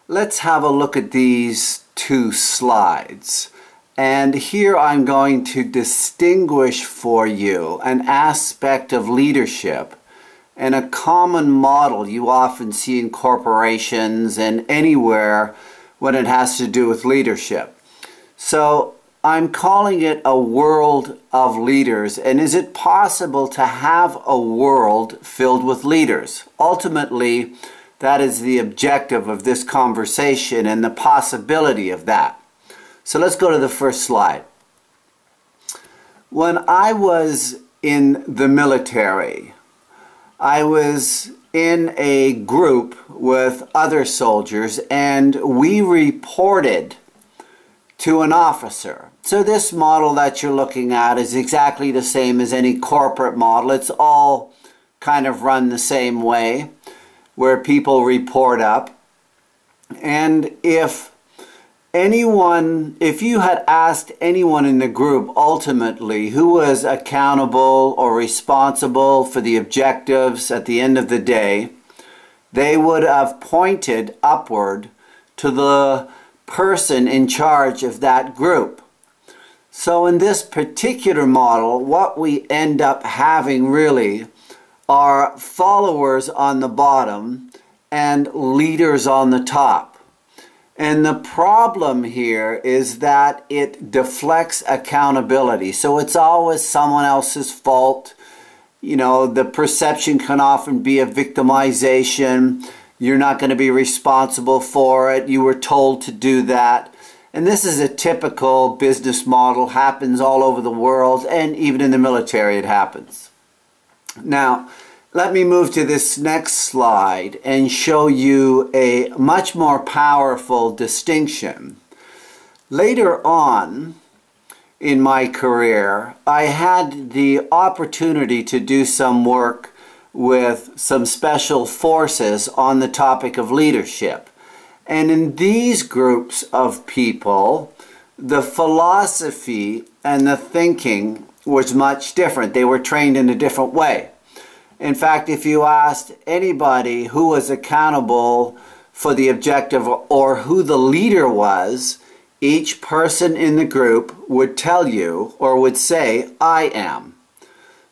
Let's have a look at these two slides. And here I'm going to distinguish for you an aspect of leadership and a common model you often see in corporations and anywhere when it has to do with leadership. So I'm calling it a world of leaders. And is it possible to have a world filled with leaders? Ultimately, that is the objective of this conversation and the possibility of that. So let's go to the first slide. When I was in the military, I was in a group with other soldiers and we reported to an officer. So this model that you're looking at is exactly the same as any corporate model. It's all kind of run the same way, where people report up. And if you had asked anyone in the group ultimately who was accountable or responsible for the objectives at the end of the day, they would have pointed upward to the person in charge of that group. So in this particular model, what we end up having really are followers on the bottom and leaders on the top. And the problem here is that it deflects accountability. So it's always someone else's fault. You know, the perception can often be a victimization. You're not going to be responsible for it. You were told to do that. And this is a typical business model, happens all over the world, and even in the military it happens. Now, let me move to this next slide and show you a much more powerful distinction. Later on in my career, I had the opportunity to do some work with some special forces on the topic of leadership. And in these groups of people, the philosophy and the thinking was much different. They were trained in a different way. In fact, if you asked anybody who was accountable for the objective or who the leader was, each person in the group would tell you or would say, "I am."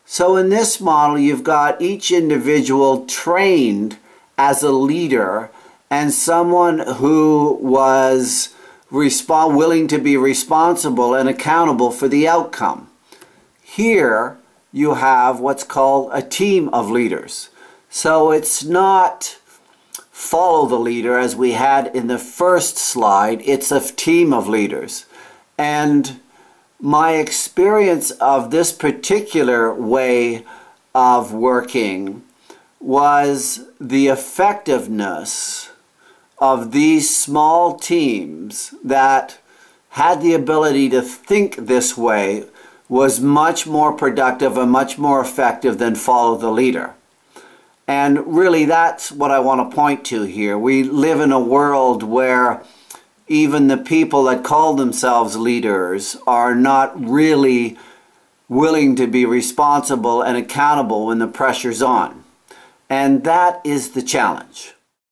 So in this model, you've got each individual trained as a leader and someone who was willing to be responsible and accountable for the outcome. Here you have what's called a team of leaders. So it's not follow the leader as we had in the first slide, it's a team of leaders. And my experience of this particular way of working was the effectiveness of these small teams that had the ability to think this way was much more productive and much more effective than follow the leader. And really that's what I want to point to here. We live in a world where even the people that call themselves leaders are not really willing to be responsible and accountable when the pressure's on. And that is the challenge.